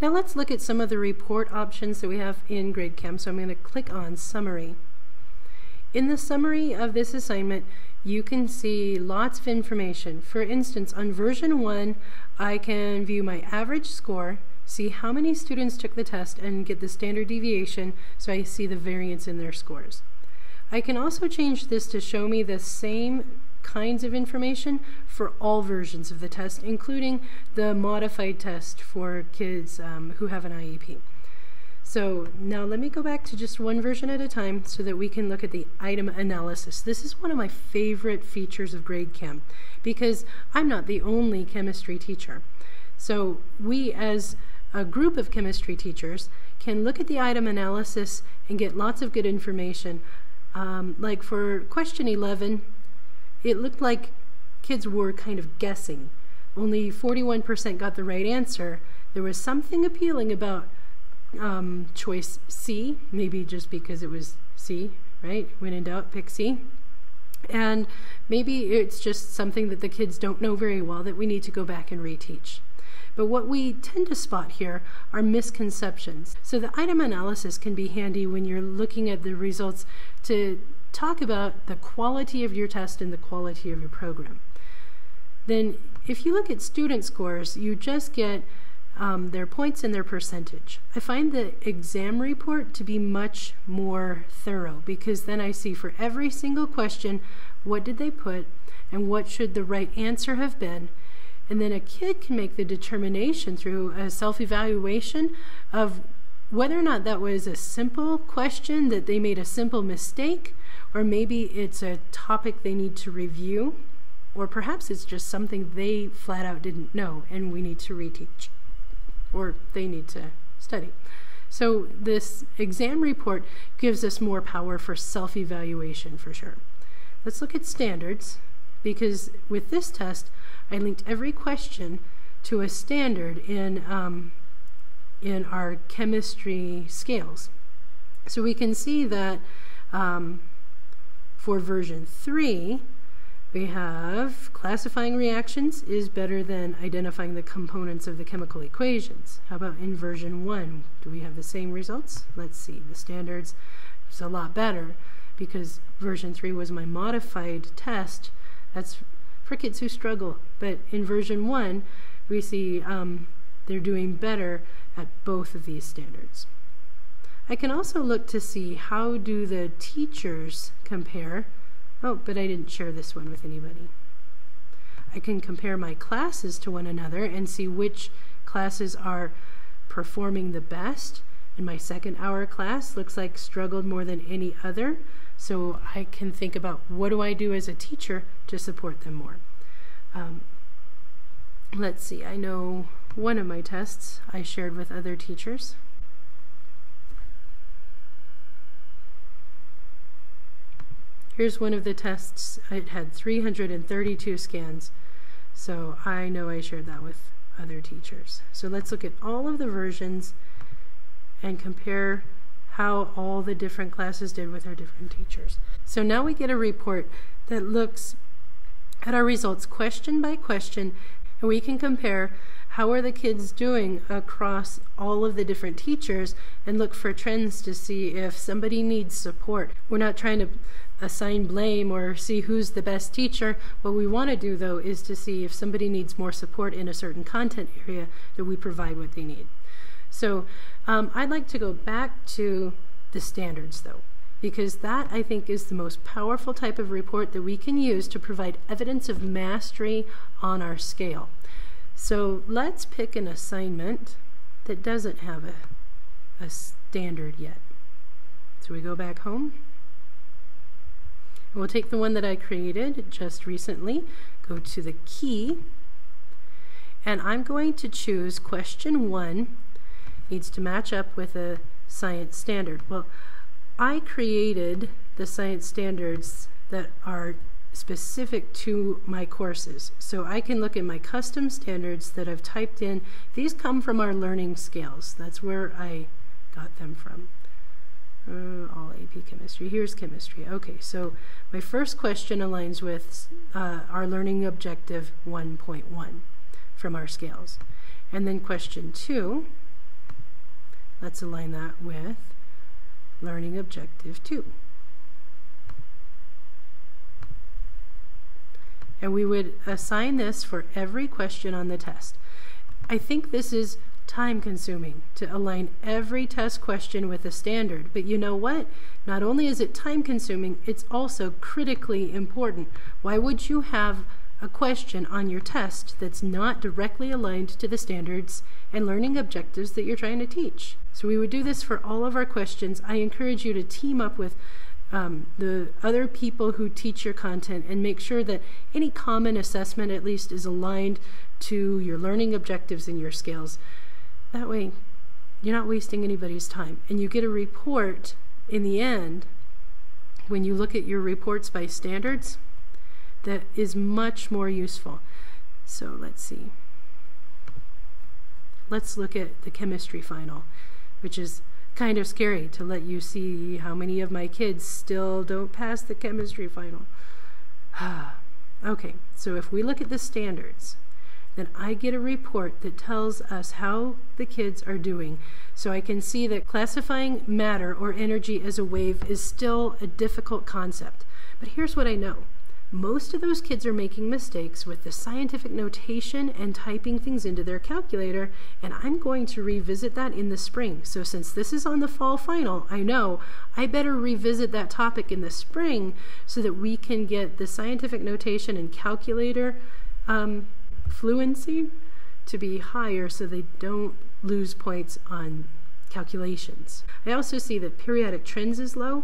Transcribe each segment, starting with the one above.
Now let's look at some of the report options that we have in GradeCam. So I'm going to click on Summary. In the summary of this assignment, you can see lots of information. For instance, on version 1, I can view my average score, see how many students took the test, and get the standard deviation so I see the variance in their scores. I can also change this to show me the same kinds of information for all versions of the test, including the modified test for kids who have an IEP. So now let me go back to just one version at a time so that we can look at the item analysis. This is one of my favorite features of GradeCam because I'm not the only chemistry teacher. So we as a group of chemistry teachers can look at the item analysis and get lots of good information. Like for question 11, it looked like kids were kind of guessing. Only 41% got the right answer. There was something appealing about choice C, maybe just because it was C, right? When in doubt, pick C. And maybe it's just something that the kids don't know very well that we need to go back and reteach. But what we tend to spot here are misconceptions. So the item analysis can be handy when you're looking at the results to talk about the quality of your test and the quality of your program. Then if you look at student scores, you just get their points and their percentage. I find the exam report to be much more thorough because then I see for every single question what did they put and what should the right answer have been. And then a kid can make the determination through a self-evaluation of whether or not that was a simple question that they made a simple mistake, or maybe it's a topic they need to review, or perhaps it's just something they flat out didn't know and we need to reteach, or they need to study. So this exam report gives us more power for self-evaluation for sure. Let's look at standards, because with this test, I linked every question to a standard in our chemistry scales. So we can see that for version 3, we have classifying reactions is better than identifying the components of the chemical equations. How about in version 1? Do we have the same results? Let's see. The standards is a lot better because version 3 was my modified test. That's for kids who struggle. But in version 1, we see they're doing better at both of these standards. I can also look to see how do the teachers compare. Oh, but I didn't share this one with anybody. I can compare my classes to one another and see which classes are performing the best. And my second hour class looks like struggled more than any other. So I can think about what do I do as a teacher to support them more. Let's see, I know one of my tests I shared with other teachers. Here's one of the tests. It had 332 scans, so I know I shared that with other teachers. So let's look at all of the versions and compare how all the different classes did with our different teachers. So now we get a report that looks at our results question by question, and we can compare how are the kids doing across all of the different teachers and look for trends to see if somebody needs support. We're not trying to assign blame or see who's the best teacher. What we want to do, though, is to see if somebody needs more support in a certain content area, that we provide what they need. So I'd like to go back to the standards, though, because that, I think, is the most powerful type of report that we can use to provide evidence of mastery on our scale. So let's pick an assignment that doesn't have a standard yet. So we go back home. We'll take the one that I created just recently, go to the key, and I'm going to choose question 1 needs to match up with a science standard. Well, I created the science standards that are specific to my courses. So I can look at my custom standards that I've typed in. These come from our learning scales. That's where I got them from. All AP chemistry. Here's chemistry. Okay, so my first question aligns with our learning objective 1.1 from our scales. And then question 2 Let's align that with learning objective 2. And we would assign this for every question on the test. I think this is time consuming to align every test question with a standard, but you know what? Not only is it time consuming, it's also critically important. Why would you have a question on your test that's not directly aligned to the standards and learning objectives that you're trying to teach? So we would do this for all of our questions. I encourage you to team up with the other people who teach your content and make sure that any common assessment at least is aligned to your learning objectives and your skills. That way you're not wasting anybody's time, and you get a report in the end when you look at your reports by standards that is much more useful. So let's see. Let's look at the chemistry final, which is kind of scary to let you see how many of my kids still don't pass the chemistry final. Okay, so if we look at the standards, then I get a report that tells us how the kids are doing. So I can see that classifying matter or energy as a wave is still a difficult concept. But here's what I know. Most of those kids are making mistakes with the scientific notation and typing things into their calculator, and I'm going to revisit that in the spring. So since this is on the fall final, I know I better revisit that topic in the spring so that we can get the scientific notation and calculator fluency to be higher so they don't lose points on calculations. I also see that periodic trends is low,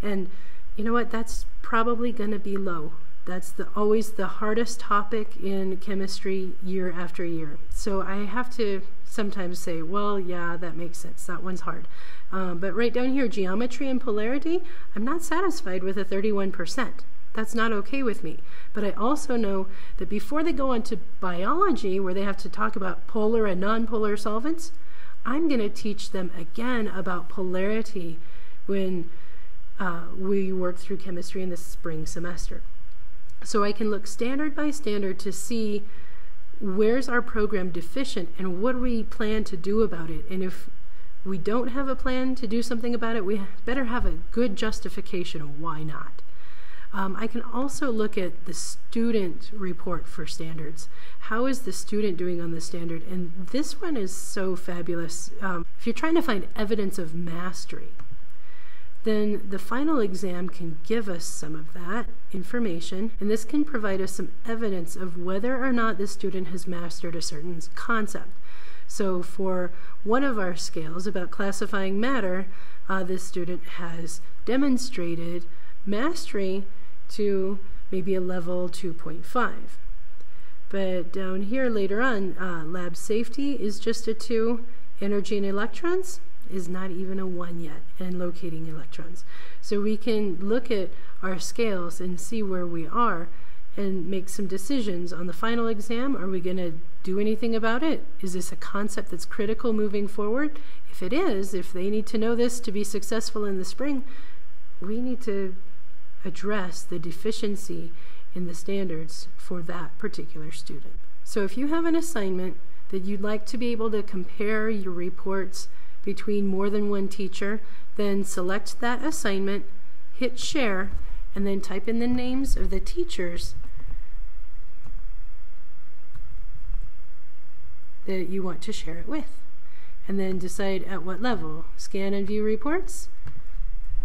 and you know what, that's probably going to be low. That's always the hardest topic in chemistry year after year. So I have to sometimes say, well, yeah, that makes sense. That one's hard. But right down here, geometry and polarity, I'm not satisfied with a 31%. That's not okay with me. But I also know that before they go on to biology, where they have to talk about polar and nonpolar solvents, I'm going to teach them again about polarity when we work through chemistry in the spring semester. So I can look standard by standard to see where's our program deficient and what do we plan to do about it. And if we don't have a plan to do something about it, we better have a good justification of why not. I can also look at the student report for standards. How is the student doing on the standard? And this one is so fabulous. If you're trying to find evidence of mastery, then the final exam can give us some of that information, and this can provide us some evidence of whether or not the student has mastered a certain concept. So for one of our scales about classifying matter, this student has demonstrated mastery to maybe a level 2.5. But down here later on, lab safety is just a 2, energy and electrons is not even a 1 yet, and locating electrons. So we can look at our scales and see where we are and make some decisions on the final exam. Are we going to do anything about it? Is this a concept that's critical moving forward? If it is, if they need to know this to be successful in the spring, we need to address the deficiency in the standards for that particular student. So if you have an assignment that you'd like to be able to compare your reports between more than one teacher, then select that assignment, hit share, and then type in the names of the teachers that you want to share it with. And then decide at what level. Scan and view reports.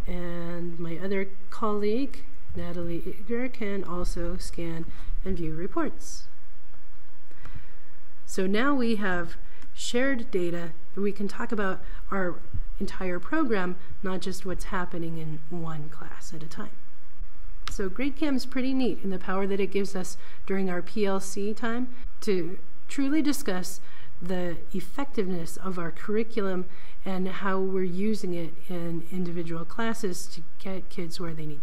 And my other colleague, Natalie Iger, can also scan and view reports. So now we have shared data that we can talk about our entire program, not just what's happening in one class at a time. So GradeCam is pretty neat in the power that it gives us during our PLC time to truly discuss the effectiveness of our curriculum and how we're using it in individual classes to get kids where they need to.